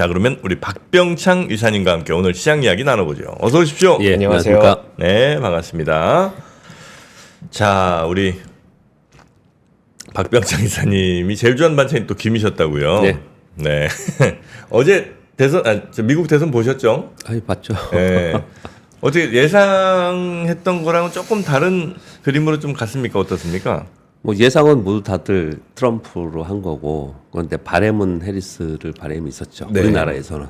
자, 그러면 우리 박병창 이사님과 함께 오늘 시장 이야기 나눠보죠. 어서 오십시오. 예, 안녕하세요. 네, 반갑습니다. 자, 우리 박병창 이사님이 제일 좋아하는 반찬이 또 김이셨다고요. 네. 네. 어제 대선, 미국 대선 보셨죠? 아니 봤죠. 네. 어떻게 예상했던 거랑은 조금 다른 그림으로 좀 갔습니까? 어떻습니까? 뭐 예상은 모두 다들 트럼프로 한 거고, 그런데 바램은 해리스를 바램이 있었죠. 네. 우리나라에서는.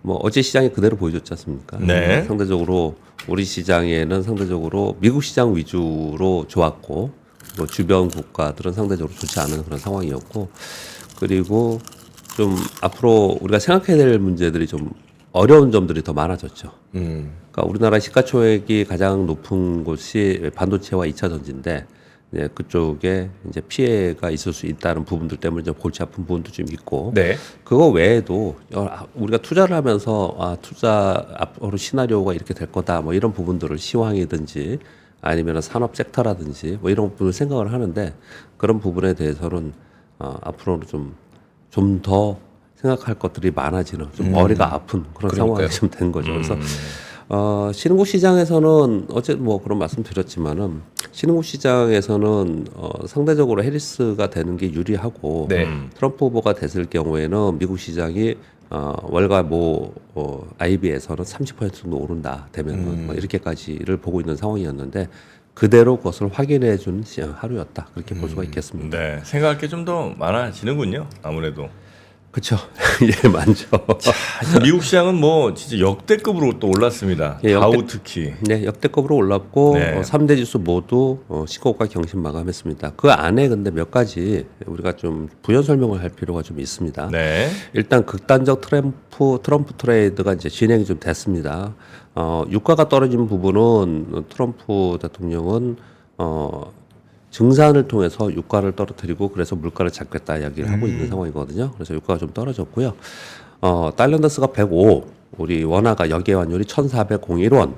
뭐 어제 시장이 그대로 보여줬지 않습니까? 네. 상대적으로 우리 시장에는 상대적으로 미국 시장 위주로 좋았고, 뭐 주변 국가들은 상대적으로 좋지 않은 그런 상황이었고, 그리고 좀 앞으로 우리가 생각해야 될 문제들이 좀 어려운 점들이 더 많아졌죠. 그러니까 우리나라 시가총액이 가장 높은 곳이 반도체와 2차 전지인데, 네, 그쪽에 이제 피해가 있을 수 있다는 부분들 때문에 좀 골치 아픈 부분도 좀 있고, 네. 그거 외에도 우리가 투자를 하면서 투자 앞으로 시나리오가 이렇게 될 거다, 뭐 이런 부분들을 시황이든지 아니면 산업 섹터라든지 뭐 이런 부분을 생각을 하는데, 그런 부분에 대해서는 앞으로는 좀 더 생각할 것들이 많아지는, 좀 머리가 아픈 그런 상황이 좀 된 거죠. 그래서 신흥국 시장에서는 어제 뭐 그런 말씀 드렸지만은, 신흥국 시장에서는 상대적으로 해리스가 되는 게 유리하고, 네. 트럼프 후보가 됐을 경우에는 미국 시장이 월가 IB에서는 30% 정도 오른다 되면은 뭐 이렇게까지를 보고 있는 상황이었는데, 그대로 그것을 확인해 준 하루였다, 그렇게 볼 수가 있겠습니다. 네. 생각할 게 좀 더 많아지는군요. 아무래도. 그렇죠. 예, 많죠. 미국 시장은 뭐 진짜 역대급으로 또 올랐습니다. 예, 다우 특히. 네, 역대급으로 올랐고, 네. 3대 지수 모두 신고가 경신 마감했습니다. 그 안에 근데 몇 가지 우리가 좀 부연 설명을 할 필요가 좀 있습니다. 네. 일단 극단적 트럼프 트레이드가 이제 진행이 좀 됐습니다. 유가가 떨어진 부분은 트럼프 대통령은 증산을 통해서 유가를 떨어뜨리고, 그래서 물가를 잡겠다 이야기를 하고 있는 상황이거든요. 그래서 유가가 좀 떨어졌고요. 달러인더스가 105, 우리 원화가 여계환율이 1,401원,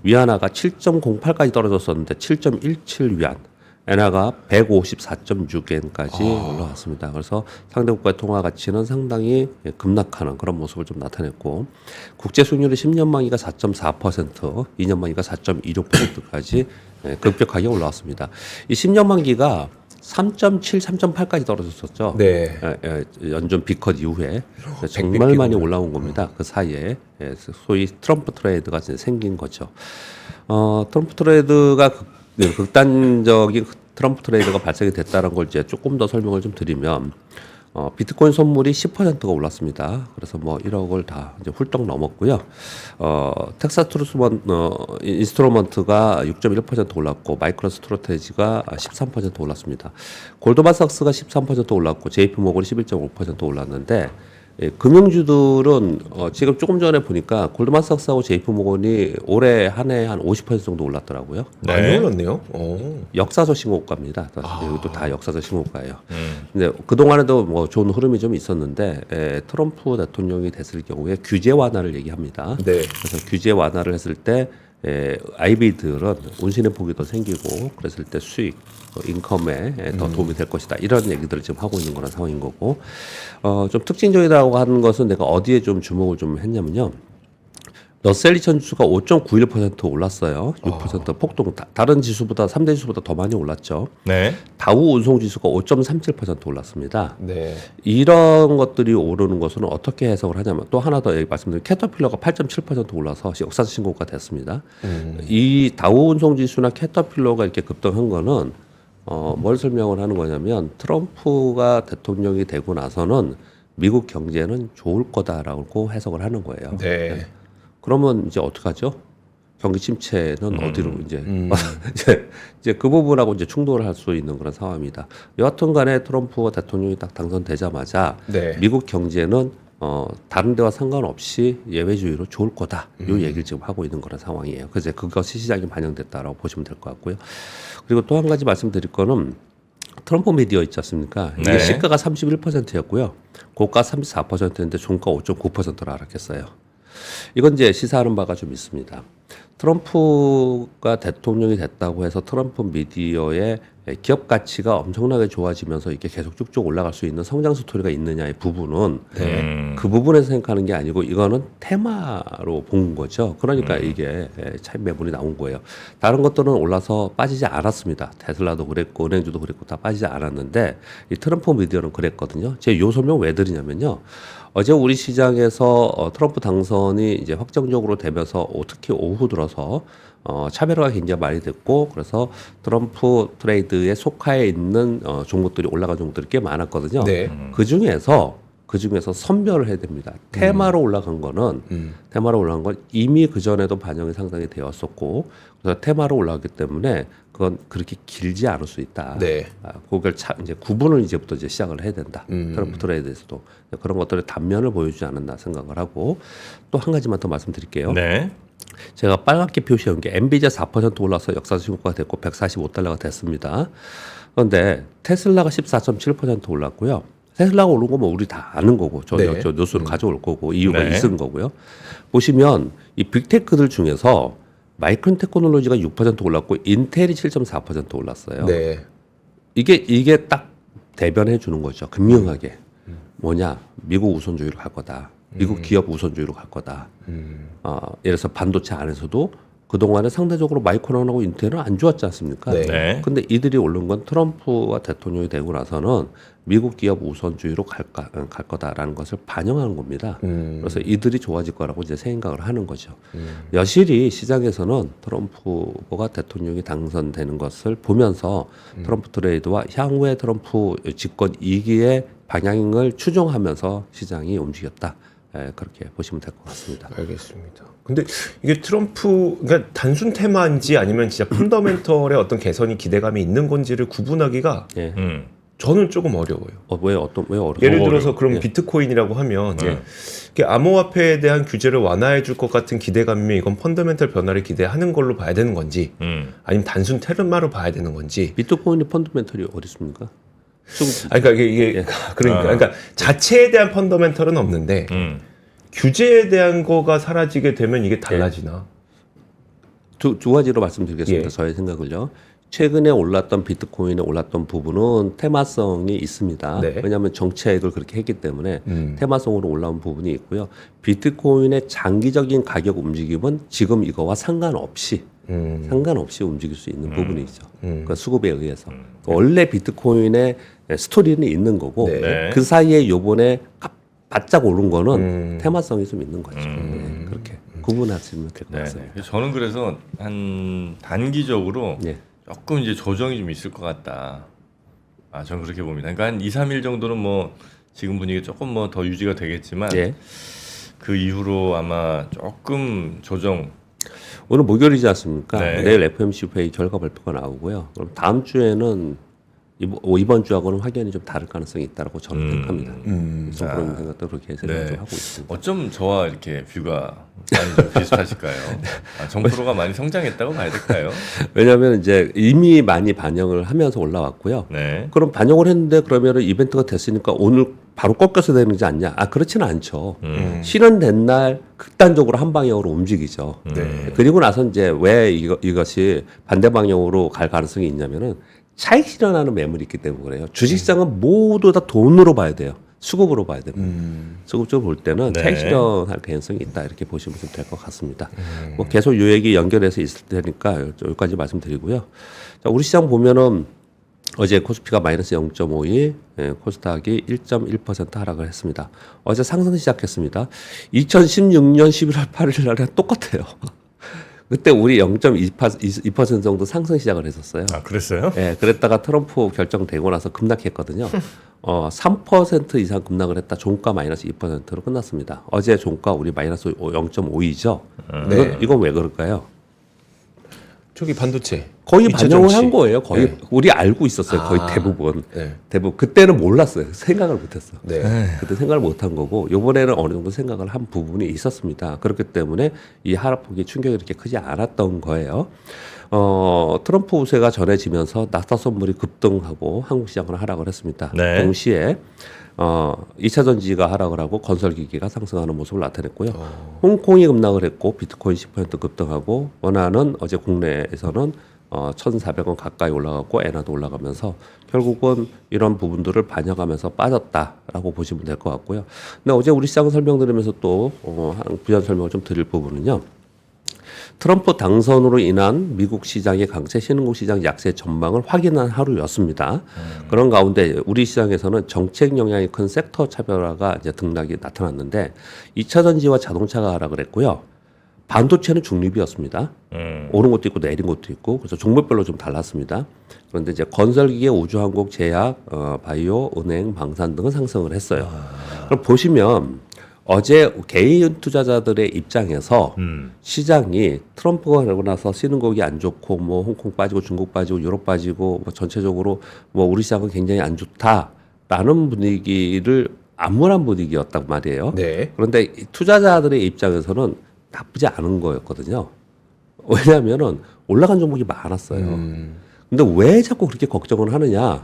위안화가 7.08까지 떨어졌었는데 7.17 위안, 엔화가 154.6엔까지 올라왔습니다. 그래서 상대 국가의 통화 가치는 상당히 급락하는 그런 모습을 좀 나타냈고, 국제 수익률이 10년 만기가 4.4%, 2년 만기가 4.26%까지 급격하게 올라왔습니다. 이 10년 만기가 3.7, 3.8까지 떨어졌었죠. 네. 연준 비컷 이후에 정말 많이 올라온 겁니다. 그 사이에 소위 트럼프 트레이드가 이제 생긴 거죠. 트럼프 트레이드가 극단적인 트럼프 트레이드가 발생이 됐다는 걸 이제 조금 더 설명을 좀 드리면, 비트코인 선물이 10%가 올랐습니다. 그래서 뭐 1억을 다 이제 훌쩍 넘었고요. 텍사스 트루스먼 인스트루먼트가 6.1% 올랐고, 마이크로 스트래티지가 13% 올랐습니다. 골드만삭스가 13% 올랐고, JP 모건이 11.5% 올랐는데, 금융주들은 지금 조금 전에 보니까 골드만삭스하고 JP 모건이 올해 한 해 한 50% 정도 올랐더라고요. 많이 올랐네요. 역사적 신고가입니다. 이것도 다 역사적 신고가예요. 근데 그 동안에도 뭐 좋은 흐름이 좀 있었는데, 트럼프 대통령이 됐을 경우에 규제 완화를 얘기합니다. 네. 그래서 규제 완화를 했을 때 IB들은 운신의 폭이 더 생기고, 그랬을 때 수익, 인컴에 더 도움이 될 것이다, 이런 얘기들을 지금 하고 있는 그런 상황인 거고, 좀 특징적이라고 하는 것은 내가 어디에 좀 주목을 좀 했냐면요. 러셀 2000 지수가 5.91% 올랐어요. 6% 폭등. 다른 지수보다 3대 지수보다 더 많이 올랐죠. 네. 다우 운송 지수가 5.37% 올랐습니다. 네. 이런 것들이 오르는 것은 어떻게 해석을 하냐면, 또 하나 더 말씀드리면 캐터필러가 8.7% 올라서 역사적 신고가 됐습니다. 이 다우 운송 지수나 캐터필러가 이렇게 급등한 거는 뭘 설명을 하는 거냐면, 트럼프가 대통령이 되고 나서는 미국 경제는 좋을 거다라고 해석을 하는 거예요. 네. 그러면 이제 어떡하죠? 경기 침체는 어디로 이제 이제 그 부분하고 이제 충돌을 할 수 있는 그런 상황입니다. 여하튼간에 트럼프 대통령이 딱 당선되자마자 네. 미국 경제는 다른 데와 상관없이 예외주의로 좋을 거다, 이 얘기를 지금 하고 있는 그런 상황이에요. 그래서 그것이 시장에 반영됐다라고 보시면 될 것 같고요. 그리고 또 한 가지 말씀드릴 거는, 트럼프 미디어 있지 않습니까? 이게 네. 시가가 31%였고요. 고가 34%였는데 종가 5.9%로 하락했어요. 이건 이제 시사하는 바가 좀 있습니다. 트럼프가 대통령이 됐다고 해서 트럼프 미디어의 기업 가치가 엄청나게 좋아지면서 이게 계속 쭉쭉 올라갈 수 있는 성장 스토리가 있느냐의 부분은 그 부분에서 생각하는 게 아니고 이거는 테마로 본 거죠. 그러니까 이게 차익 매물이 나온 거예요. 다른 것들은 올라서 빠지지 않았습니다. 테슬라도 그랬고 은행주도 그랬고 다 빠지지 않았는데 이 트럼프 미디어는 그랬거든요. 제가 요 설명 왜 드리냐면요. 어제 우리 시장에서 트럼프 당선이 이제 확정적으로 되면서 특히 오후 들어서 차별화가 굉장히 많이 됐고 그래서 트럼프 트레이드에 속하에 있는 종목들이 올라간 종목들이 꽤 많았거든요. 네. 그 중에서 선별을 해야 됩니다. 테마로 올라간 거는 테마로 올라간 건 이미 그 전에도 반영이 상당히 되었었고 그래서 테마로 올라갔기 때문에 그건 그렇게 길지 않을 수 있다. 네. 그걸 이제 구분을 이제부터 이제 시작을 해야 된다. 트럼프 트레이드에서도 그런 것들의 단면을 보여주지 않았나 생각을 하고 또 한 가지만 더 말씀드릴게요. 네. 제가 빨갛게 표시한 게 엔비디아 4% 올라서 역사 신고가 됐고 145달러가 됐습니다. 그런데 테슬라가 14.7% 올랐고요. 테슬라가 오른 거 뭐 우리 다 아는 거고 저 뉴스로 가져올 거고 이유가 네. 있은 거고요. 보시면 이 빅테크들 중에서 마이크론 테크놀로지가 6% 올랐고 인텔이 7.4% 올랐어요. 네. 이게 딱 대변해 주는 거죠. 분명하게 뭐냐 미국 우선주의로 갈 거다. 미국 기업 우선주의로 갈 거다. 예를 들어서 반도체 안에서도 그동안에 상대적으로 마이크론하고 인텔은 안 좋았지 않습니까? 네. 네. 근데 이들이 오른 건 트럼프가 대통령이 되고 나서는 미국 기업 우선주의로 갈 거다라는 것을 반영하는 겁니다. 그래서 이들이 좋아질 거라고 이제 생각을 하는 거죠. 여실히 시장에서는 트럼프 후보가 대통령이 당선되는 것을 보면서 트럼프 트레이드와 향후의 트럼프 집권 2기의 방향을 추종하면서 시장이 움직였다. 그렇게 보시면 될 것 같습니다. 알겠습니다. 근데 이게 트럼프 그러니까 단순 테마인지 아니면 진짜 펀더멘털의 어떤 개선이 기대감이 있는 건지를 구분하기가 예. 저는 조금 어려워요. 왜 어려워요? 예를 들어서 그럼 비트코인이라고 하면 이게 암호화폐에 대한 규제를 완화해 줄 것 같은 기대감이면 이건 펀더멘털 변화를 기대하는 걸로 봐야 되는 건지 아니면 단순 테마로 봐야 되는 건지. 비트코인이 펀더멘털이 어디 있습니까? 그러니까 이게 그러니까 자체에 대한 펀더멘털은 없는데 규제에 대한 거가 사라지게 되면 이게 달라지나? 두 가지로 말씀드리겠습니다. 예. 저의 생각을요. 최근에 올랐던 비트코인에 올랐던 부분은 테마성이 있습니다. 네. 왜냐하면 정책을 그렇게 했기 때문에 테마성으로 올라온 부분이 있고요. 비트코인의 장기적인 가격 움직임은 지금 이거와 상관없이 움직일 수 있는 부분이 있죠. 그 수급에 의해서. 원래 비트코인의 스토리는 있는 거고 네. 그 사이에 요번에 바짝 오른 거는 테마성이 좀 있는 거죠. 네, 그렇게 구분하시면 될 것 네. 같습니다. 저는 그래서 한 단기적으로 예. 조금 이제 조정이 좀 있을 것 같다. 저는 그렇게 봅니다. 그러니까 한 2-3일 정도는 뭐 지금 분위기 조금 뭐 더 유지가 되겠지만 예. 그 이후로 아마 조금 조정. 오늘 목요일이지 않습니까? 네. 내일 FOMC 회의 결과 발표가 나오고요. 그럼 다음 주에는 이번 주하고는 확연히 좀 다를 가능성이 있다고 저는 생각합니다. 그래서 그런 생각도 그렇게 생각을 좀 하고 있습니다. 어쩜 저와 이렇게 뷰가 많이 좀 비슷하실까요? 정프로가 많이 성장했다고 봐야 될까요? 왜냐하면 이제 이미 많이 반영을 하면서 올라왔고요. 네. 그럼 반영을 했는데 그러면은 이벤트가 됐으니까 오늘 바로 꺾여서 되는지 않냐? 그렇지는 않죠. 실현된 날 극단적으로 한 방향으로 움직이죠. 네. 그리고 나서 이제 왜 이것이 반대 방향으로 갈 가능성이 있냐면은 차익 실현하는 매물이 있기 때문에 그래요. 주식시장은 모두 다 돈으로 봐야 돼요. 수급으로 봐야 됩니다. 수급적으로 볼 때는 네. 차익 실현할 가능성이 있다 이렇게 보시면 될 것 같습니다. 뭐 계속 요 얘기 연결해서 있을 테니까 여기까지 말씀드리고요. 자, 우리 시장 보면은 어제 코스피가 마이너스 0.52, 코스닥이 1.1% 하락을 했습니다. 어제 상승 시작했습니다. 2016년 11월 8일 날에 똑같아요. 그때 우리 0.2% 정도 상승 시작을 했었어요. 그랬어요? 예, 그랬다가 트럼프 결정되고 나서 급락했거든요. 3% 이상 급락을 했다. 종가 마이너스 2%로 끝났습니다. 어제 종가 우리 마이너스 0.5이죠. 네. 이건 왜 그럴까요? 저기 반도체 거의 이차 반영을 정치. 한 거예요. 거의 네. 우리 알고 있었어요. 거의 대부분. 네. 대부분 그때는 몰랐어요. 생각을 못했어. 네. 그때 생각을 못한 거고 이번에는 어느 정도 생각을 한 부분이 있었습니다. 그렇기 때문에 이 하락폭이 충격이 이렇게 크지 않았던 거예요. 트럼프 우세가 전해지면서 나스닥 선물이 급등하고 한국 시장은 하락을 했습니다. 네. 동시에 2차 전지가 하락을 하고 건설기기가 상승하는 모습을 나타냈고요. 홍콩이 급락을 했고 비트코인 10% 급등하고 원화는 어제 국내에서는 1,400원 가까이 올라갔고 엔화도 올라가면서 결국은 이런 부분들을 반영하면서 빠졌다라고 보시면 될 것 같고요. 근데 어제 우리 시장 설명드리면서 또 부연 설명을 좀 드릴 부분은요. 트럼프 당선으로 인한 미국 시장의 강세, 신흥국 시장 약세 전망을 확인한 하루였습니다. 그런 가운데 우리 시장에서는 정책 영향이 큰 섹터 차별화가 이제 등락이 나타났는데 2차 전지와 자동차가 하락을 했고요. 반도체는 중립이었습니다. 오른 것도 있고 내린 것도 있고 그래서 종목별로 좀 달랐습니다. 그런데 이제 건설기계, 우주항공, 제약, 바이오, 은행, 방산 등은 상승을 했어요. 그럼 보시면 어제 개인 투자자들의 입장에서 시장이 트럼프가 되고 나서 신흥국이 안 좋고 뭐 홍콩 빠지고 중국 빠지고 유럽 빠지고 뭐 전체적으로 뭐 우리 시장은 굉장히 안 좋다라는 분위기를 암울한 분위기였단 말이에요. 네. 그런데 이 투자자들의 입장에서는 나쁘지 않은 거였거든요. 왜냐하면은 올라간 종목이 많았어요. 근데 왜 자꾸 그렇게 걱정을 하느냐?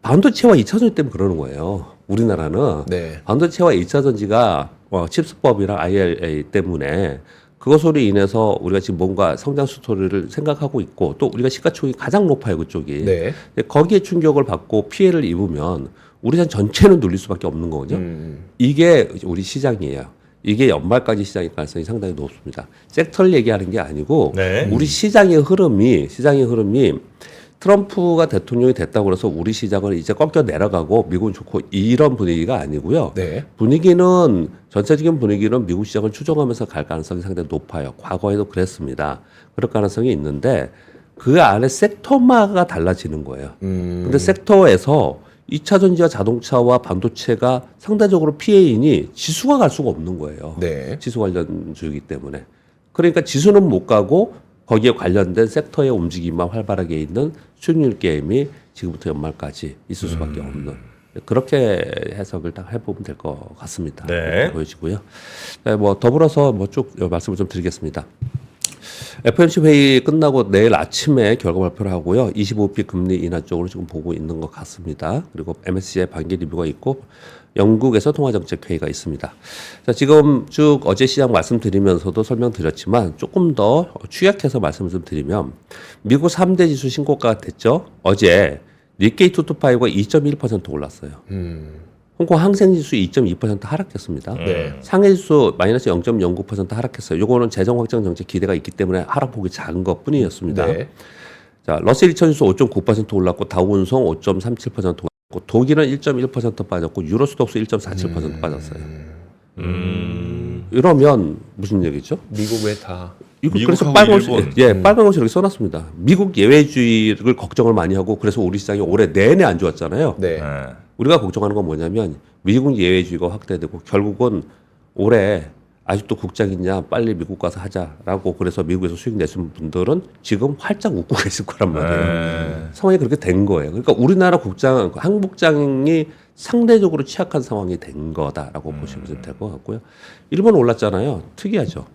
반도체와 2차 전지 때문에 그러는 거예요. 우리나라는 네. 반도체와 2차 전지가 칩스법이랑 IRA 때문에 그것으로 인해서 우리가 지금 뭔가 성장 스토리를 생각하고 있고 또 우리가 시가총액이 가장 높아요 그쪽이. 네. 근데 거기에 충격을 받고 피해를 입으면 우리 시장 전체는 눌릴 수밖에 없는 거거든요. 이게 우리 시장이에요. 이게 연말까지 시장일 가능성이 상당히 높습니다. 섹터를 얘기하는 게 아니고 네. 우리 시장의 흐름이 트럼프가 대통령이 됐다고 해서 우리 시장을 이제 꺾여 내려가고 미국은 좋고 이런 분위기가 아니고요. 네. 분위기는 전체적인 분위기는 미국 시장을 추종하면서 갈 가능성이 상당히 높아요. 과거에도 그랬습니다. 그럴 가능성이 있는데 그 안에 섹터마가 달라지는 거예요. 근데 섹터에서 2차 전지와 자동차와 반도체가 상대적으로 피해이니 지수가 갈 수가 없는 거예요. 네. 지수 관련주이기 때문에. 그러니까 지수는 못 가고 거기에 관련된 섹터의 움직임만 활발하게 있는 수익률 게임이 지금부터 연말까지 있을 수밖에 없는 그렇게 해석을 딱 해보면 될 것 같습니다. 네. 그렇게 보여지고요. 네, 뭐 더불어서 뭐 쭉 말씀을 좀 드리겠습니다. FOMC 회의 끝나고 내일 아침에 결과 발표를 하고요. 25비 금리 인하 쪽으로 지금 보고 있는 것 같습니다. 그리고 MSCI 반기 리뷰가 있고 영국에서 통화정책 회의가 있습니다. 자, 지금 쭉 어제 시장 말씀드리면서도 설명드렸지만 조금 더 취약해서 말씀을 좀 드리면 미국 3대 지수 신고가가 됐죠. 어제 니케이 225가 2.1% 올랐어요. 홍콩 항생지수 2.2% 하락했습니다. 네. 상해지수 마이너스 0.09% 하락했어요. 요거는 재정 확장 정책 기대가 있기 때문에 하락폭이 작은 것 뿐이었습니다. 네. 자, 러셀 2000지수 5.9% 올랐고 다우운송 5.37% 올랐고 독일은 1.1% 빠졌고 유로스톡스 1.47% 빠졌어요. 이러면 무슨 얘기죠? 미국 왜 다? 이거 미국하고 그래서 빨간 옷, 일본. 예, 빨간 옷이 이렇게 써놨습니다. 미국 예외주의를 걱정을 많이 하고 그래서 우리 시장이 올해 내내 안 좋았잖아요. 네. 네. 우리가 걱정하는 건 뭐냐면 미국 예외주의가 확대되고 결국은 올해 아직도 국장 있냐 빨리 미국 가서 하자라고 그래서 미국에서 수익 내신 분들은 지금 활짝 웃고 계실 거란 말이에요. 상황이 그렇게 된 거예요. 그러니까 우리나라 국장, 항복장이 상대적으로 취약한 상황이 된 거다라고 보시면 될 것 같고요. 일본 올랐잖아요. 특이하죠.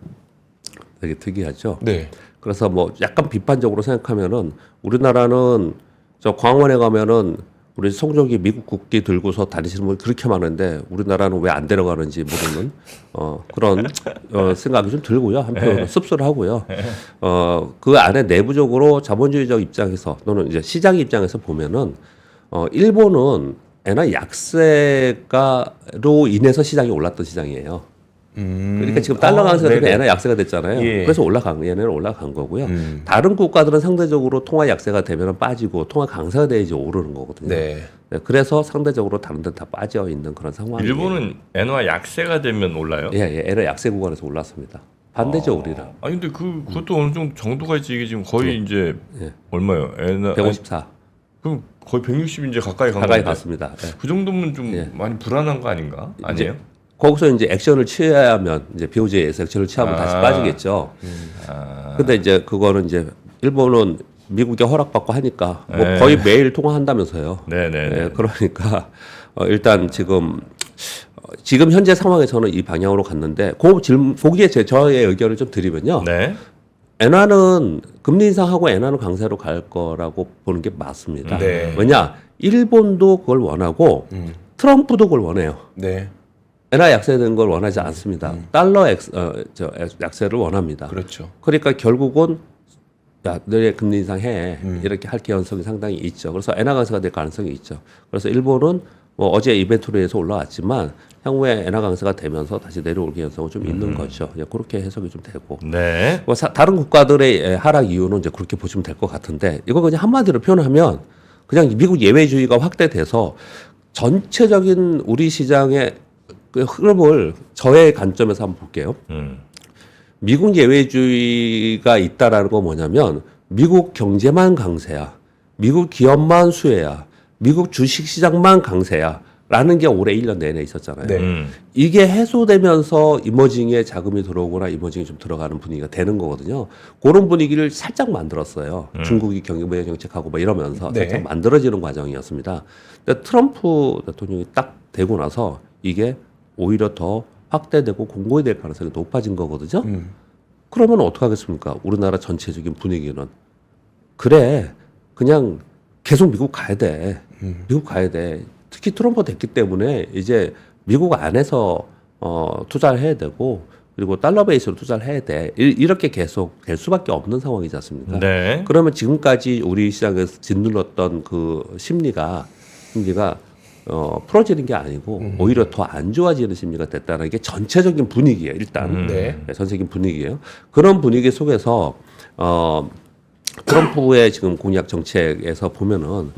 되게 특이하죠. 네. 그래서 뭐 약간 비판적으로 생각하면은 우리나라는 저 광원에 가면은 우리 성적이 미국 국기 들고서 다니시는 분이 그렇게 많은데 우리나라는 왜 안 데려가는지 모르는 그런 생각이 좀 들고요. 한편으로 씁쓸하고요. 그 안에 내부적으로 자본주의적 입장에서 또는 이제 시장 입장에서 보면은 일본은 엔화 약세가로 인해서 시장이 올랐던 시장이에요. 그러니까 지금 달러 강세가 되면 엔화 약세가 됐잖아요. 예. 그래서 얘네는 올라간 거고요. 다른 국가들은 상대적으로 통화 약세가 되면 빠지고 통화 강세가 돼야지 오르는 거거든요. 네. 네, 그래서 상대적으로 다른 데는 다 빠져 있는 그런 상황이에요. 일본은 엔화 약세가 되면 올라요? 예, 엔화 약세 구간에서 올랐습니다. 반대죠, 우리랑. 아니 근데 그것도 어느 정도 정도가 있지 이게 지금 거의 이제 예. 얼마요? 엔화 154 그럼 거의 160 이제 가까이 간 가까이 건데. 갔습니다. 예. 그 정도면 좀 예. 많이 불안한 거 아닌가? 아니에요? 거기서 이제 액션을 취하면 이제 BOJ에서 액션을 취하면 다시 빠지겠죠. 근데 이제 그거는 이제 일본은 미국에 허락받고 하니까 뭐 네. 거의 매일 통화한다면서요. 네네네. 네, 그러니까 일단 지금 현재 상황에서는 이 방향으로 갔는데 거기에 저의 의견을 좀 드리면요. 네. 엔화는 금리 인상하고 엔화는 강세로 갈 거라고 보는 게 맞습니다. 네. 왜냐 일본도 그걸 원하고 트럼프도 그걸 원해요. 네. 엔화 약세되는 걸 원하지 않습니다. 달러 약세를 원합니다. 그렇죠. 그러니까 결국은 야, 너네 금리 인상해. 이렇게 할 가능성이 상당히 있죠. 그래서 엔화 강세가 될 가능성이 있죠. 그래서 일본은 뭐 어제 이벤트로 해서 올라왔지만 향후에 엔화 강세가 되면서 다시 내려올 가능성은 좀 있는 거죠. 예, 그렇게 해석이 좀 되고. 네. 뭐 다른 국가들의 하락 이유는 이제 그렇게 보시면 될 것 같은데 이거 그냥 한마디로 표현하면 그냥 미국 예외주의가 확대돼서 전체적인 우리 시장의 그 흐름을 저의 관점에서 한번 볼게요. 미국 예외주의가 있다라는 건 뭐냐면 미국 경제만 강세야. 미국 기업만 수혜야. 미국 주식시장만 강세야. 라는 게 올해 1년 내내 있었잖아요. 네. 이게 해소되면서 이머징에 자금이 들어오거나 이머징이 좀 들어가는 분위기가 되는 거거든요. 그런 분위기를 살짝 만들었어요. 중국이 경제 정책하고 뭐 이러면서 네. 살짝 만들어지는 과정이었습니다. 근데 트럼프 대통령이 딱 되고 나서 이게 오히려 더 확대되고 공고히 될 가능성이 높아진 거거든요. 그러면 어떡하겠습니까? 우리나라 전체적인 분위기는. 그래, 그냥 계속 미국 가야 돼. 미국 가야 돼. 특히 트럼프 됐기 때문에 이제 미국 안에서 투자를 해야 되고 그리고 달러 베이스로 투자를 해야 돼. 이렇게 계속 될 수밖에 없는 상황이지 않습니까? 네. 그러면 지금까지 우리 시장에서 짓눌렀던 그 심리가 풀어지는 게 아니고 오히려 더 안 좋아지는 심리가 됐다는 게 전체적인 분위기예요. 일단 네. 전체적인 분위기예요. 그런 분위기 속에서 트럼프의 지금 공약 정책에서 보면은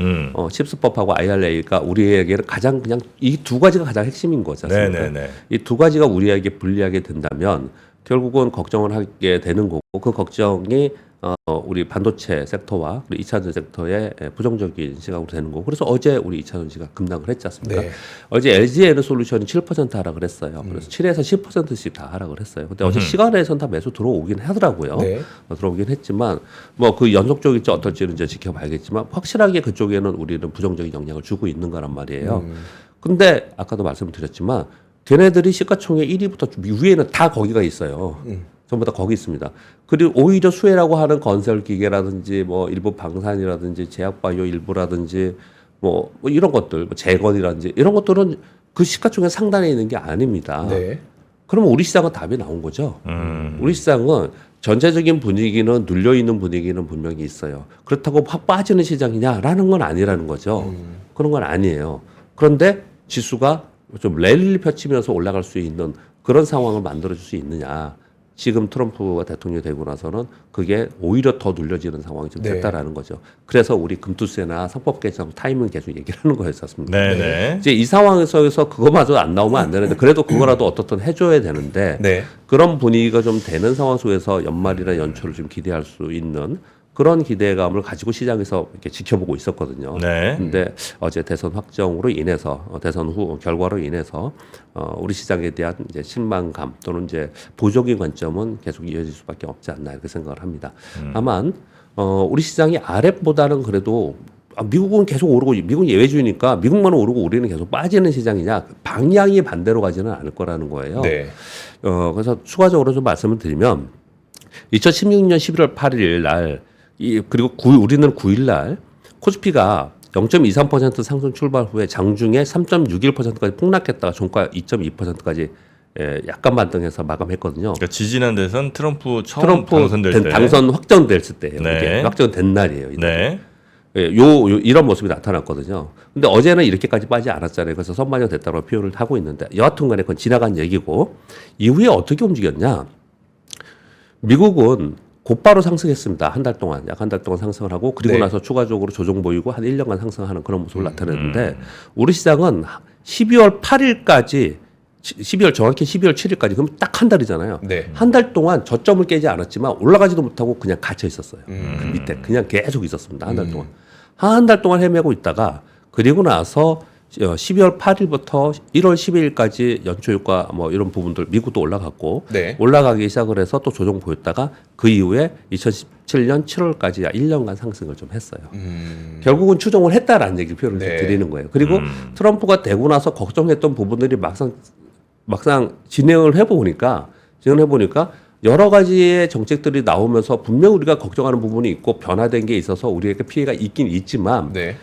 칩스법하고 IRA가 우리에게는 가장 그냥 이 두 가지가 가장 핵심인 거죠. 네네네. 이 두 가지가 우리에게 불리하게 된다면 결국은 걱정을 하게 되는 거고 그 걱정이 우리 반도체 섹터와 우리 2차전지 섹터에 부정적인 시각으로 되는 거고 그래서 어제 우리 2차전지가 급락을 했지 않습니까? 네. 어제 LG 에너솔루션이 7% 하락을 했어요. 그래서 7에서 10%씩 다 하락을 했어요. 근데 어제 시간에선 다 매수 들어오긴 하더라고요. 네. 들어오긴 했지만 뭐 그 연속적일지 어떨지는 이제 지켜봐야겠지만 확실하게 그쪽에는 우리는 부정적인 영향을 주고 있는 거란 말이에요. 근데 아까도 말씀드렸지만 걔네들이 시가총액 1위부터 위에는 다 거기가 있어요. 전부 다 거기 있습니다. 그리고 오히려 수혜라고 하는 건설 기계라든지 뭐 일부 방산이라든지 제약바이오 일부라든지 뭐 이런 것들, 뭐 재건이라든지 이런 것들은 그 시가총액 상단에 있는 게 아닙니다. 네. 그러면 우리 시장은 답이 나온 거죠. 우리 시장은 전체적인 분위기는 눌려 있는 분위기는 분명히 있어요. 그렇다고 확 빠지는 시장이냐라는 건 아니라는 거죠. 그런 건 아니에요. 그런데 지수가 좀 랠리를 펼치면서 올라갈 수 있는 그런 상황을 만들어줄 수 있느냐. 지금 트럼프가 대통령이 되고 나서는 그게 오히려 더 눌려지는 상황이 좀 네. 됐다라는 거죠. 그래서 우리 금투세나 상법 개정 타이밍 계속 얘기를 하는 거였었습니다. 네네. 이제 이 상황에서 그거마저 안 나오면 안 되는데 그래도 그거라도 어떻든 해줘야 되는데 네. 그런 분위기가 좀 되는 상황 속에서 연말이나 연초를 좀 기대할 수 있는 그런 기대감을 가지고 시장에서 이렇게 지켜보고 있었거든요. 네. 근데 어제 대선 확정으로 인해서 대선 후 결과로 인해서 우리 시장에 대한 이제 실망감 또는 이제 부정적인 관점은 계속 이어질 수밖에 없지 않나 이렇게 생각을 합니다. 다만 우리 시장이 아랫보다는 그래도 미국은 계속 오르고 미국은 예외주의니까 미국만 오르고 우리는 계속 빠지는 시장이냐 방향이 반대로 가지는 않을 거라는 거예요. 네. 그래서 추가적으로 좀 말씀을 드리면 2016년 11월 8일 날 그리고 우리는 9일 날 코스피가 0.23% 상승 출발 후에 장중에 3.61%까지 폭락했다가 종가 2.2%까지 약간 반등해서 마감했거든요. 그러니까 지지난 대선 트럼프 처음 당선될 때. 당선 확정됐을 때예요. 네. 이게 확정된 날이에요. 이날이. 네. 이런 모습이 나타났거든요. 근데 어제는 이렇게까지 빠지지 않았잖아요. 그래서 선반영 됐다고 표현을 하고 있는데 여하튼 간에 그건 지나간 얘기고 이후에 어떻게 움직였냐. 미국은 곧바로 상승했습니다. 한 달 동안, 약 한 달 동안 상승을 하고 그리고 네. 나서 추가적으로 조정 보이고 한 1년간 상승하는 그런 모습을 나타냈는데 우리 시장은 12월 8일까지 12월 정확히 12월 7일까지 그럼 딱 한 달이잖아요. 네. 한 달 동안 저점을 깨지 않았지만 올라가지도 못하고 그냥 갇혀 있었어요. 그 밑에 그냥 계속 있었습니다. 한 달 동안. 한 달 동안 헤매고 있다가 그리고 나서 12월 8일부터 1월 12일까지 연초효과 뭐 이런 부분들 미국도 올라갔고 네. 올라가기 시작을 해서 또 조정 보였다가 그 이후에 2017년 7월까지 1년간 상승을 좀 했어요. 결국은 추종을 했다라는 얘기를 표현을 네. 드리는 거예요. 그리고 트럼프가 되고 나서 걱정했던 부분들이 막상 진행을 해보니까 여러 가지의 정책들이 나오면서 분명 우리가 걱정하는 부분이 있고 변화된 게 있어서 우리에게 피해가 있긴 있지만 네.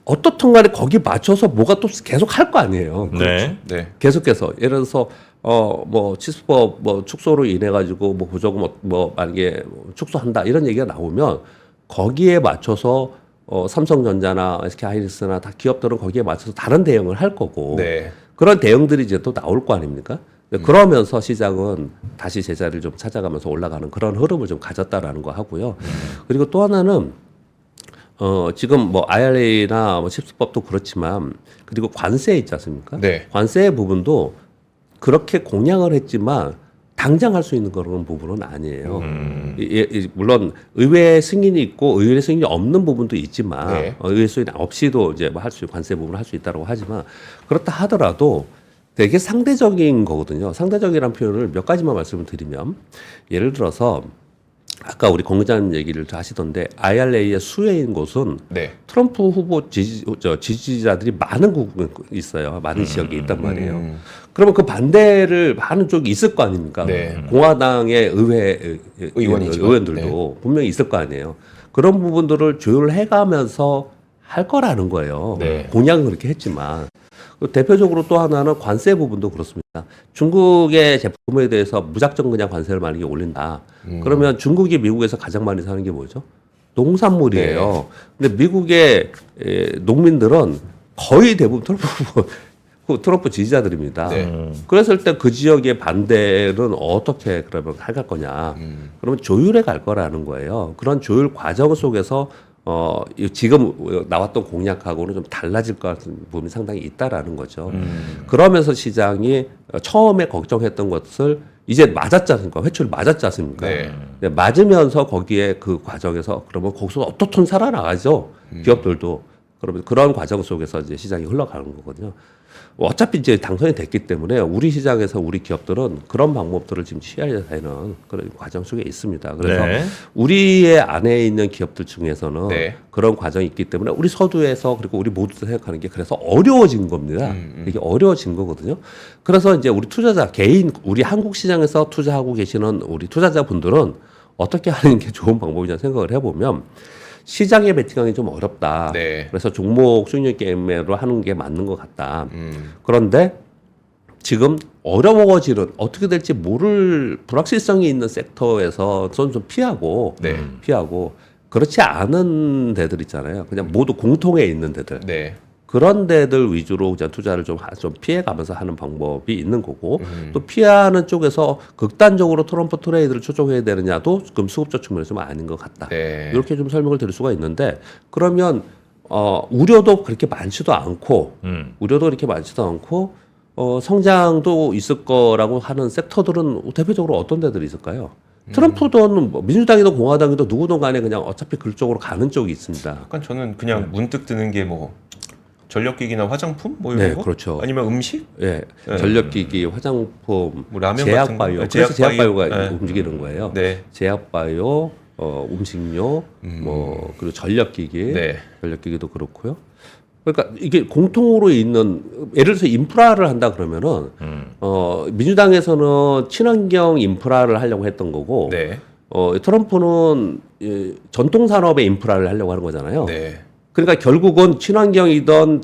어떻든 간에 거기 맞춰서 뭐가 또 계속 할 거 아니에요. 네. 네. 계속해서 예를 들어서 뭐 치수법 뭐 축소로 인해 가지고 뭐 보조금 뭐 만약에 축소한다 이런 얘기가 나오면 거기에 맞춰서 삼성전자나 SK하이닉스나 다 기업들은 거기에 맞춰서 다른 대응을 할 거고 네. 그런 대응들이 이제 또 나올 거 아닙니까? 그러면서 시장은 다시 제자리를 좀 찾아가면서 올라가는 그런 흐름을 좀 가졌다라는 거 하고요. 그리고 또 하나는 지금 뭐 IRA나 뭐 칩스법도 그렇지만 그리고 관세 있지 않습니까? 네. 관세 부분도 그렇게 공약을 했지만 당장 할 수 있는 그런 부분은 아니에요. 물론 의회 승인이 있고 의회 승인이 없는 부분도 있지만 네. 의회 승인 없이도 이제 뭐 할 수 관세 부분을 할 수 있다고 하지만 그렇다 하더라도 되게 상대적인 거거든요. 상대적이라는 표현을 몇 가지만 말씀을 드리면 예를 들어서 아까 우리 공장 얘기를 하시던데 IRA의 수혜인 곳은 네. 트럼프 후보 지지자들이 많은 곳이 있어요. 많은 지역이 있단 말이에요. 그러면 그 반대를 하는 쪽이 있을 거 아닙니까? 네. 공화당의 의회 의원이죠. 의원들도 분명히 있을 거 아니에요. 그런 부분들을 조율해가면서 할 거라는 거예요. 네. 공약은 그렇게 했지만 대표적으로 또 하나는 관세 부분도 그렇습니다. 중국의 제품에 대해서 무작정 그냥 관세를 만약에 올린다. 그러면 중국이 미국에서 가장 많이 사는 게 뭐죠? 농산물이에요. 근데 미국의 농민들은 거의 대부분 트럼프 지지자들입니다. 네. 그랬을 때 그 지역의 반대는 어떻게 그러면 할 거냐? 그러면 조율해 갈 거라는 거예요. 그런 조율 과정 속에서 지금 나왔던 공약하고는 좀 달라질 것 같은 부분이 상당히 있다라는 거죠. 그러면서 시장이 처음에 걱정했던 것을 이제 맞았지 않습니까? 회출 맞았지 않습니까? 네. 네, 맞으면서 거기에 그 과정에서 그러면 거기서 어떻든 살아나가죠. 기업들도. 그러면 그런 과정 속에서 이제 시장이 흘러가는 거거든요. 어차피 이제 당선이 됐기 때문에 우리 시장에서 우리 기업들은 그런 방법들을 지금 취해야 되는 그런 과정 속에 있습니다. 그래서 네. 우리의 안에 있는 기업들 중에서는 네. 그런 과정이 있기 때문에 우리 서두에서 그리고 우리 모두도 생각하는 게 그래서 어려워진 겁니다. 이게 어려워진 거거든요. 그래서 이제 우리 투자자 개인 우리 한국 시장에서 투자하고 계시는 우리 투자자분들은 어떻게 하는 게 좋은 방법이냐 생각을 해보면 시장에 베팅하기 좀 어렵다. 네. 그래서 종목 수익률 게임으로 하는 게 맞는 것 같다. 그런데 지금 어려워지는 어떻게 될지 모를 불확실성이 있는 섹터에서 좀 피하고 네. 피하고 그렇지 않은 데들 있잖아요. 그냥 모두 공통에 있는 데들. 네. 그런 데들 위주로 그냥 투자를 좀 피해가면서 하는 방법이 있는 거고 또 피하는 쪽에서 극단적으로 트럼프 트레이드를 추종해야 되느냐도 지금 수급적 측면에서 좀 아닌 것 같다. 네. 이렇게 좀 설명을 드릴 수가 있는데 그러면 우려도 그렇게 많지도 않고 우려도 그렇게 많지도 않고 성장도 있을 거라고 하는 섹터들은 대표적으로 어떤 데들이 있을까요? 트럼프든 뭐 민주당이든 공화당이든 누구든 간에 그냥 어차피 그쪽으로 가는 쪽이 있습니다. 약간 저는 그냥 문득 드는 게 뭐 전력기기나 화장품 뭐 이런 네, 거? 그렇죠. 아니면 음식? 예, 네. 전력기기, 화장품, 뭐 라면 제약바이오. 같은 거? 그래서 제약바이오가 네. 움직이는 거예요. 네. 제약바이오, 음식료, 뭐 그리고 전력기기, 네. 전력기기도 그렇고요. 그러니까 이게 공통으로 있는 예를 들어서 인프라를 한다 그러면은 민주당에서는 친환경 인프라를 하려고 했던 거고 네. 트럼프는 전통 산업의 인프라를 하려고 하는 거잖아요. 네. 그러니까 결국은 친환경이든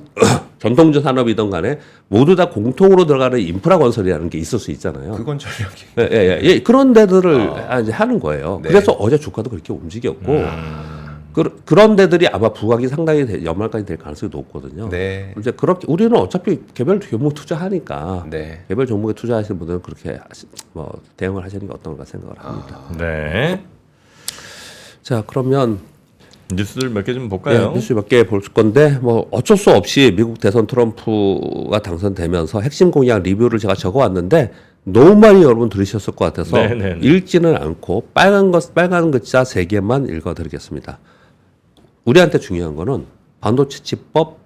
전통적 산업이든 간에 모두 다 공통으로 들어가는 인프라 건설이라는 게 있을 수 있잖아요. 그건 전력기. 예, 그런 데들을 이제 하는 거예요. 네. 그래서 어제 주가도 그렇게 움직였고 그런 데들이 아마 부각이 상당히 연말까지 될 가능성이 높거든요. 네. 이제 그렇게 우리는 어차피 개별 종목 투자하니까 네. 개별 종목에 투자하시는 분들은 그렇게 대응을 하시는 게 어떤가 생각을 합니다. 네. 자, 그러면 뉴스들 몇 개 좀 볼까요? 네, 뉴스 몇 개 볼 건데 뭐 어쩔 수 없이 미국 대선 트럼프가 당선되면서 핵심 공약 리뷰를 제가 적어왔는데 너무 많이 여러분 들으셨을 것 같아서 네네네. 읽지는 않고 빨간 글자 3개만 읽어드리겠습니다. 우리한테 중요한 거는 반도체 칩법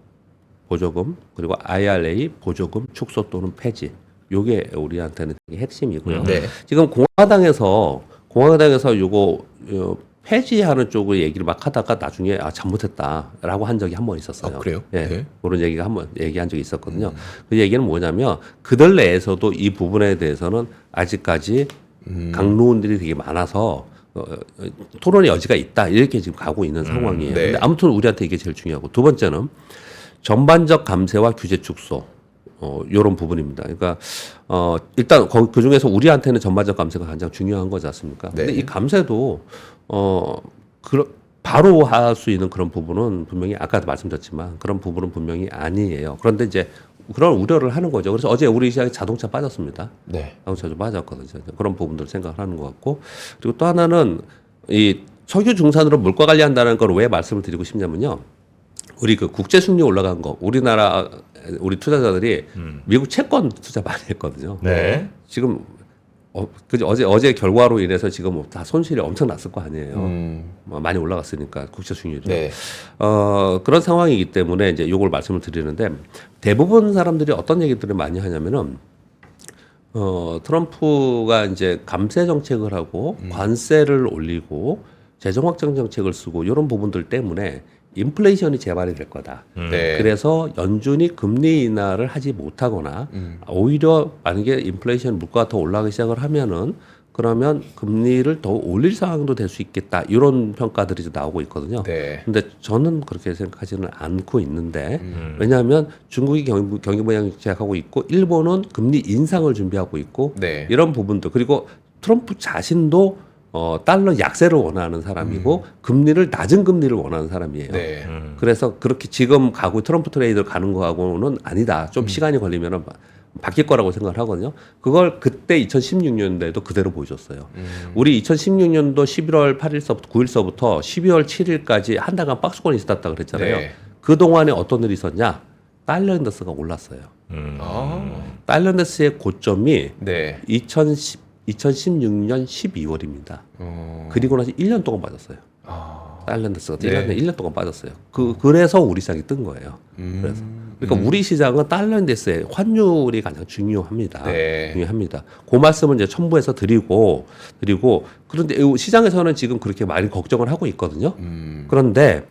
보조금 그리고 IRA 보조금 축소 또는 폐지 요게 우리한테는 되게 핵심이고요. 네. 지금 공화당에서 요거 폐지하는 쪽을 얘기를 막 하다가 나중에 잘못했다라고 한 적이 한 번 있었어요. 그래요? 예. 네. 그런 얘기가 한 번 얘기한 적이 있었거든요. 그 얘기는 뭐냐면 그들 내에서도 이 부분에 대해서는 아직까지 강론들이 되게 많아서 토론의 여지가 있다 이렇게 지금 가고 있는 상황이에요. 네. 근데 아무튼 우리한테 이게 제일 중요하고 두 번째는 전반적 감세와 규제 축소 요런 부분입니다. 그러니까 일단 그 중에서 우리한테는 전반적 감세가 가장 중요한 거지 않습니까? 네. 근데 이 감세도 바로 할 수 있는 그런 부분은 분명히 아까도 말씀드렸지만 그런 부분은 분명히 아니에요. 그런데 이제 그런 우려를 하는 거죠. 그래서 어제 우리 시장에 자동차 빠졌습니다. 네. 자동차 좀 빠졌거든요. 그런 부분들 생각을 하는 것 같고 그리고 또 하나는 이 석유 중산으로 물가 관리한다는 걸 왜 말씀을 드리고 싶냐면요. 우리 그 국제 수익률 올라간 거 우리 투자자들이 미국 채권 투자 많이 했거든요. 네. 지금 어제 결과로 인해서 지금 다 손실이 엄청 났을 거 아니에요. 많이 올라갔으니까 국제 수익률이. 네. 그런 상황이기 때문에 이제 요걸 말씀을 드리는데 대부분 사람들이 어떤 얘기들을 많이 하냐면은 트럼프가 이제 감세 정책을 하고 관세를 올리고 재정 확장 정책을 쓰고 이런 부분들 때문에 인플레이션이 재발이 될 거다. 네. 그래서 연준이 금리 인하를 하지 못하거나 오히려 만약에 인플레이션 물가가 더 올라가기 시작을 하면은 그러면 금리를 더 올릴 상황도 될 수 있겠다. 이런 평가들이 이제 나오고 있거든요. 네. 근데 저는 그렇게 생각하지는 않고 있는데 왜냐하면 중국이 경기 부양 제약하고 있고 일본은 금리 인상을 준비하고 있고 네. 이런 부분도 그리고 트럼프 자신도 달러 약세를 원하는 사람이고 금리를 낮은 금리를 원하는 사람이에요. 네. 그래서 그렇게 지금 가고 트럼프 트레이드를 가는 거하고는 아니다. 좀 시간이 걸리면은 바뀔 거라고 생각을 하거든요. 그걸 그때 2016년도에도 그대로 보여줬어요. 우리 2016년도 11월 8일서부터 9일서부터 12월 7일까지 한 달간 박스권이 있었다 그랬잖아요. 네. 그 동안에 어떤 일이 있었냐? 달러 인덱스가 올랐어요. 달러 인덱스의 고점이 네. 2016년 12월입니다. 그리고 나서 1년 동안 빠졌어요. 달러 인덱스가 네. 1년 동안 빠졌어요. 그래서 우리 시장이 뜬 거예요. 그래서 그러니까 우리 시장은 달러 인덱스의 환율이 가장 중요합니다. 네. 중요합니다. 그 말씀을 이제 첨부해서 드리고 그런데 시장에서는 지금 그렇게 많이 걱정을 하고 있거든요. 그런데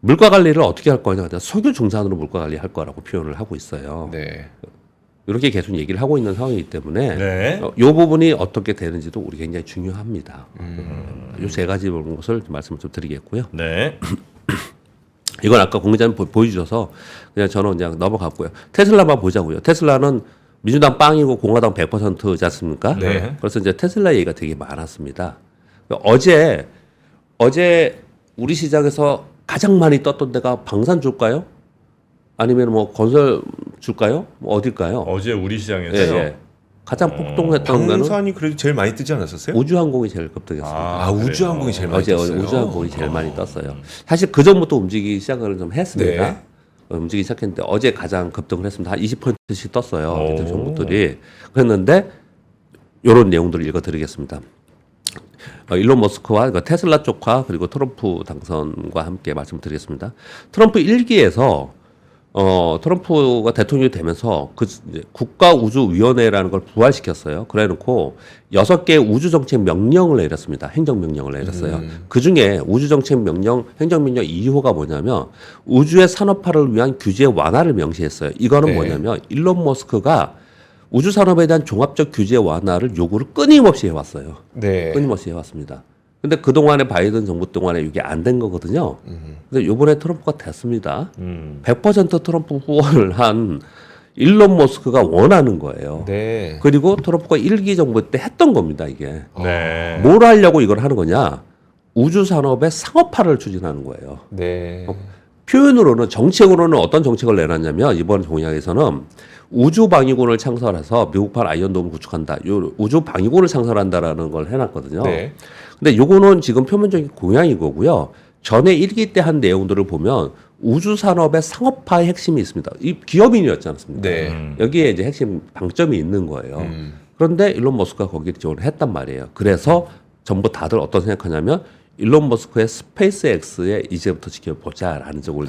물가 관리를 어떻게 할 거냐? 석유 중산으로 물가 관리할 거라고 표현을 하고 있어요. 네. 이렇게 계속 얘기를 하고 있는 상황이기 때문에 네. 이 부분이 어떻게 되는지도 우리 굉장히 중요합니다. 이 세 가지 것을 말씀을 좀 드리겠고요. 네. 이건 아까 공개자님 보여주셔서 그냥 저는 그냥 넘어갔고요. 테슬라만 보자고요. 테슬라는 민주당 빵이고 공화당 100%지 않습니까? 네. 그래서 이제 테슬라 얘기가 되게 많았습니다. 어제 우리 시장에서 가장 많이 떴던 데가 방산 줄까요? 아니면 뭐 건설 줄까요? 뭐 어딜까요? 어제 우리 시장에서요. 예. 가장 폭동했던 거는 방산이 그래도 제일 많이 뜨지 않았었어요? 우주항공이 제일 급등했습니다. 아, 우주항공이 제일 많이 어제 떴어요. 우주항공이 제일 많이 떴어요. 사실 그 전부터 움직이기 시작을 좀 했습니다. 네. 움직이기 시작했는데 어제 가장 급등을 했습니다. 한 20%씩 떴어요. 오. 기술 정보들이. 그랬는데 이런 내용들을 읽어드리겠습니다. 일론 머스크와 그러니까 테슬라 쪽과 그리고 트럼프 당선과 함께 말씀드리겠습니다. 트럼프 1기에서 트럼프가 대통령이 되면서 이제 국가우주위원회라는 걸 부활시켰어요. 그래 놓고 6개의 우주정책 명령을 내렸습니다. 행정명령을 내렸어요. 그 중에 우주정책 명령, 행정명령 2호가 뭐냐면 우주의 산업화를 위한 규제 완화를 명시했어요. 이거는 네. 뭐냐면 일론 머스크가 우주산업에 대한 종합적 규제 완화를 요구를 끊임없이 해왔어요. 네. 끊임없이 해왔습니다. 근데 그동안에 바이든 정부 동안에 이게 안 된 거거든요. 근데 요번에 트럼프가 됐습니다. 100% 트럼프 후원을 한 일론 머스크가 원하는 거예요. 네. 그리고 트럼프가 1기 정부 때 했던 겁니다, 이게. 네. 뭘 하려고 이걸 하는 거냐? 우주 산업의 상업화를 추진하는 거예요. 네. 표현으로는 정책으로는 어떤 정책을 내놨냐면 이번 공약에서는 우주 방위군을 창설해서 미국판 아이언돔을 구축한다. 요 우주 방위군을 창설한다라는 걸 해놨거든요. 네. 근데 요거는 지금 표면적인 공약인 거고요. 전에 1기 때 한 내용들을 보면 우주 산업의 상업화의 핵심이 있습니다. 이 기업인이었지 않습니까? 네. 여기에 이제 핵심 방점이 있는 거예요. 그런데 일론 머스크가 거기를 지원을 했단 말이에요. 그래서 전부 다들 어떤 생각하냐면 일론 머스크의 스페이스X에 이제부터 지켜보자라는 쪽을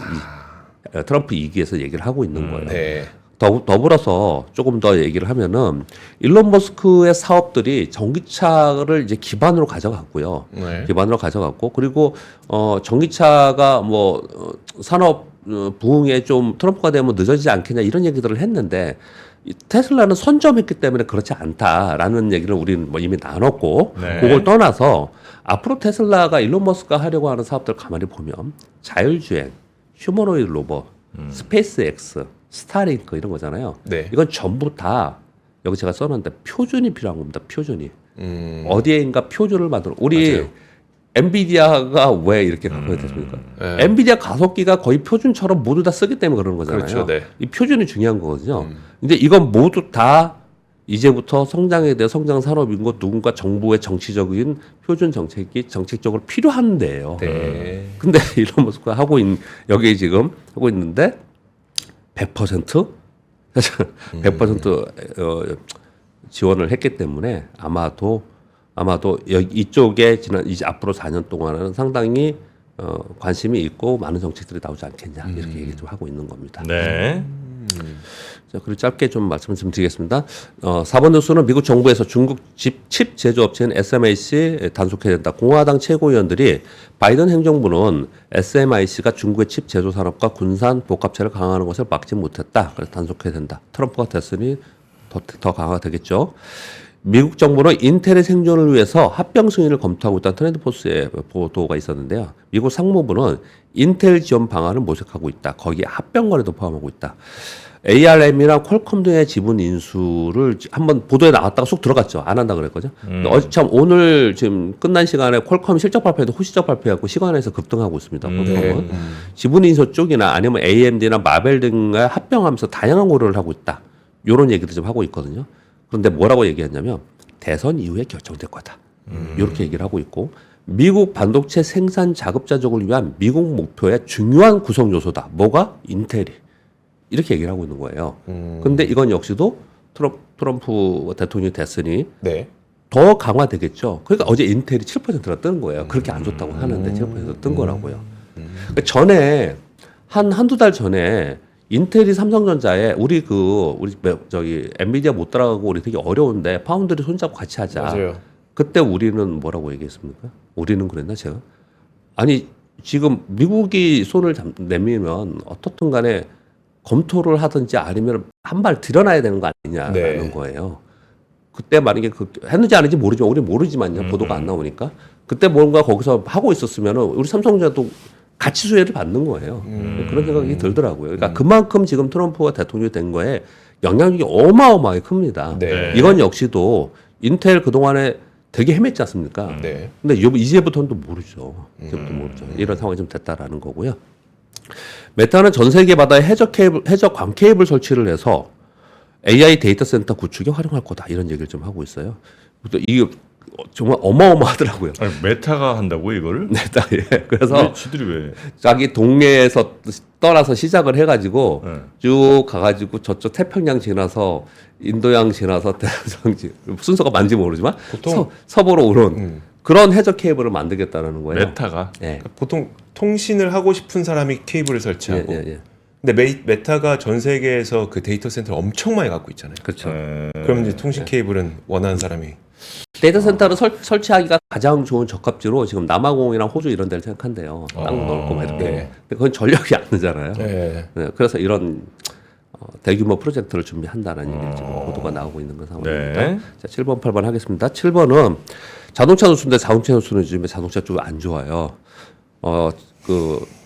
트럼프 2기에서 얘기를 하고 있는 거예요. 네. 더불어서 조금 더 얘기를 하면은 일론 머스크의 사업들이 전기차를 이제 기반으로 가져갔고요. 네. 기반으로 가져갔고 그리고 전기차가 산업 부흥에 좀 트럼프가 되면 늦어지지 않겠냐 이런 얘기들을 했는데 이 테슬라는 선점했기 때문에 그렇지 않다라는 얘기를 우리는 뭐 이미 나눴고 네. 그걸 떠나서 앞으로 테슬라가 일론 머스크가 하려고 하는 사업들 가만히 보면 자율주행, 휴머노이드 로봇, 스페이스X 스타링크 이런 거잖아요. 네. 이건 전부 다 여기 제가 써놨는데 표준이 필요한 겁니다. 표준이. 어디에인가 표준을 만들어. 우리 맞아요. 엔비디아가 왜 이렇게 갖고 됐습니까? 네. 엔비디아 가속기가 거의 표준처럼 모두 다 쓰기 때문에 그러는 거잖아요. 그렇죠, 네. 이 표준이 중요한 거거든요. 근데 이건 모두 다 이제부터 성장에 대해 성장 산업인 것 누군가 정부의 정치적인 표준 정책이 정책적으로 필요한데요. 네. 근데 이런 모습과 여기 지금 하고 있는데 100% 사실 100% 지원을 했기 때문에 아마도 이쪽에 이제 앞으로 4년 동안은 상당히 관심이 있고 많은 정책들이 나오지 않겠냐 이렇게 얘기 좀 하고 있는 겁니다. 네. 자, 그리고 짧게 좀 말씀을 좀 드리겠습니다. 4번 뉴스는 미국 정부에서 중국 칩 제조업체인 SMIC 단속해야 된다. 공화당 최고위원들이 바이든 행정부는 SMIC가 중국의 칩 제조 산업과 군산 복합체를 강화하는 것을 막지 못했다. 그래서 단속해야 된다. 트럼프가 됐으니 더 강화가 되겠죠. 미국 정부는 인텔의 생존을 위해서 합병 승인을 검토하고 있다는 트렌드포스의 보도가 있었는데요. 미국 상무부는 인텔 지원 방안을 모색하고 있다. 거기에 합병 거래도 포함하고 있다. ARM이랑 퀄컴 등의 지분 인수를 한번 보도에 나왔다가 쑥 들어갔죠. 안 한다 그랬거든요. 근데 참 오늘 지금 끝난 시간에 퀄컴 실적 발표에도 후실적 발표하고 시간에서 급등하고 있습니다. 퀄컴은 지분 인수 쪽이나 아니면 AMD나 마벨 등과 합병하면서 다양한 고려를 하고 있다. 이런 얘기도 좀 하고 있거든요. 그런데 뭐라고 얘기했냐면 대선 이후에 결정될 거다. 이렇게 얘기를 하고 있고 미국 반도체 생산 자급자족을 위한 미국 목표의 중요한 구성 요소다. 뭐가? 인텔이. 이렇게 얘기를 하고 있는 거예요. 근데 이건 역시도 트럼프 대통령이 됐으니 네. 더 강화되겠죠. 그러니까 어제 인텔이 7%가 뜨는 거예요. 그렇게 안 좋다고 하는데 7% 뜬 거라고요. 그러니까 전에 한두 달 전에 인텔이 삼성전자에 우리 엔비디아 못 따라가고 우리 되게 어려운데 파운드리 손잡고 같이 하자. 맞아요. 그때 우리는 뭐라고 얘기했습니까? 우리는 그랬나 제가? 아니 지금 미국이 손을 내밀면 어떻든 간에 검토를 하든지 아니면 한 발 들여놔야 되는 거 아니냐라는 네. 거예요. 그때 만약에 했는지 안 했는지 모르지만 우리 모르지만요. 보도가 안 나오니까 그때 뭔가 거기서 하고 있었으면 우리 삼성전자도 같이 수혜를 받는 거예요. 그런 생각이 들더라고요. 그러니까 그만큼 지금 트럼프가 대통령이 된 거에 영향력이 어마어마하게 큽니다. 네. 이건 역시도 인텔 그동안에 되게 헤맸지 않습니까? 네. 근데 이제부터는 또 모르죠. 이제부터 모르죠. 이런 상황이 좀 됐다라는 거고요. 메타는 전 세계 바다에 해적 광 케이블 설치를 해서 AI 데이터 센터 구축에 활용할 거다. 이런 얘기를 좀 하고 있어요. 이게 정말 어마어마하더라고요. 아니, 메타가 한다고 이거를? 메타, 예. 그래서 왜 지들이 왜? 자기 동네에서 떠나서 시작을 해가지고 네. 쭉 가가지고 저쪽 태평양 지나서 인도양 지나서 대서양 순서가 맞는지 모르지만 보통- 서부로 오는 그런 해적 케이블을 만들겠다는 거예요. 메타가? 예. 보통 통신을 하고 싶은 사람이 케이블을 설치하고. 예. 근데 메타가 전 세계에서 그 데이터 센터를 엄청 많이 갖고 있잖아요. 그렇죠. 그럼 이제 통신 케이블은 원하는 사람이 데이터 센터를 설치하기가 가장 좋은 적합지로 지금 남아공이랑 호주 이런 데를 생각한대요. 땅 넓고 막 이렇게. 네. 근데 그건 전력이 안 되잖아요. 네. 네, 그래서 이런 대규모 프로젝트를 준비한다는 얘기 지금 보도가 나오고 있는 그 상황입니다. 네. 자, 7번, 8번 하겠습니다. 7번은 자동차 누수인데 자동차 누수는 요즘에 자동차 쪽이 안 좋아요.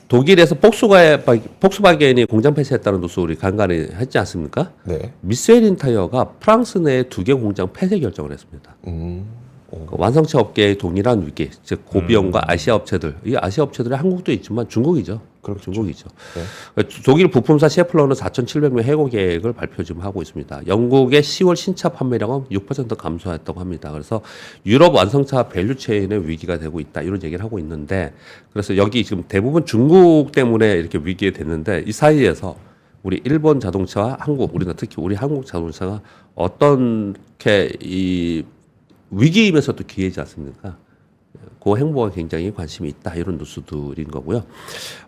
독일에서 폭스바겐이 공장 폐쇄했다는 뉴스 우리 간간히 했지 않습니까? 네. 미쉐린 타이어가 프랑스 내에 2개 공장 폐쇄 결정을 했습니다. 그 완성차 업계의 동일한 위기, 즉 고비용과 아시아 업체들, 이 아시아 업체들이 한국도 있지만 중국이죠. 중국이죠. 독일 부품사 셰플러는 4,700명 해고 계획을 발표 지금 하고 있습니다. 영국의 10월 신차 판매량은 6% 감소했다고 합니다. 그래서 유럽 완성차 밸류 체인의 위기가 되고 있다 이런 얘기를 하고 있는데, 그래서 여기 지금 대부분 중국 때문에 이렇게 위기에 됐는데 이 사이에서 우리 일본 자동차와 한국, 우리나 특히 우리 한국 자동차가 어떻게 이 위기이면서도 기회지 않습니까? 그 행보가 굉장히 관심이 있다 이런 뉴스들인 거고요.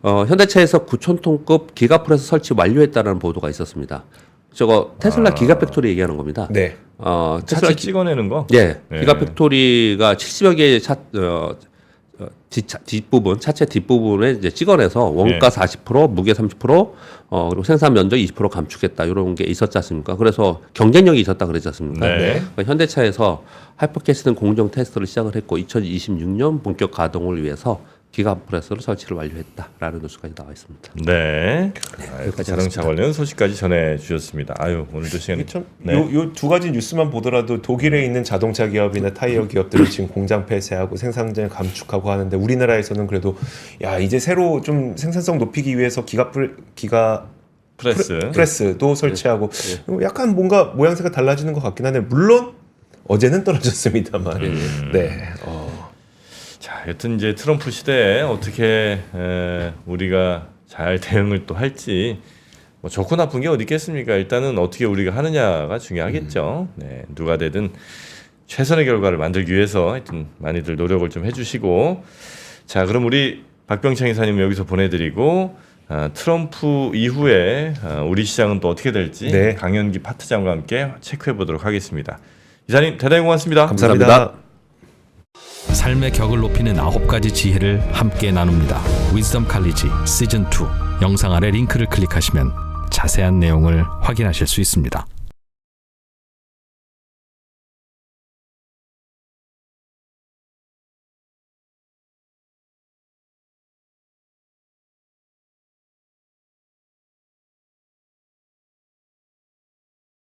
현대차에서 9,000톤급 기가프레스 설치 완료했다는 보도가 있었습니다. 저거 테슬라 기가팩토리 얘기하는 겁니다. 네. 차체 찍어내는 거? 네, 네. 기가팩토리가 70여 개의 뒷부분, 차체 뒷부분에 이제 찍어내서 원가 40%, 무게 30%, 그리고 생산 면적 20% 감축했다. 이런 게 있었지 않습니까? 그래서 경쟁력이 있었다 그랬지 않습니까? 네. 그러니까 현대차에서 하이퍼캐스팅 공정 테스트를 시작을 했고 2026년 본격 가동을 위해서 기가프레스로 설치를 완료했다라는 뉴스까지 나와 있습니다. 네. 여기까지 자동차 하겠습니다. 관련 소식까지 전해 주셨습니다. 아유, 오늘도 시간. 네. 요 두 가지 뉴스만 보더라도 독일에 있는 자동차 기업이나 타이어 기업들은 지금 공장 폐쇄하고 생산을 감축하고 하는데 우리나라에서는 그래도 야 이제 새로 좀 생산성 높이기 위해서 프레스도 설치하고 약간 뭔가 모양새가 달라지는 것 같긴 하네. 물론 어제는 떨어졌습니다만. 네. 자, 여튼 이제 트럼프 시대에 어떻게 우리가 잘 대응을 또 할지 뭐 좋고 나쁜 게 어디 있겠습니까? 일단은 어떻게 우리가 하느냐가 중요하겠죠. 네, 누가 되든 최선의 결과를 만들기 위해서 하여튼 많이들 노력을 좀 해주시고 자, 그럼 우리 박병창 이사님 여기서 보내드리고 트럼프 이후에 우리 시장은 또 어떻게 될지 네. 강연기 파트장과 함께 체크해 보도록 하겠습니다. 이사님 대단히 고맙습니다. 감사합니다. 삶의 격을 높이는 9가지 지혜를 함께 나눕니다. 위즈덤 칼리지 시즌 2 영상 아래 링크를 클릭하시면 자세한 내용을 확인하실 수 있습니다.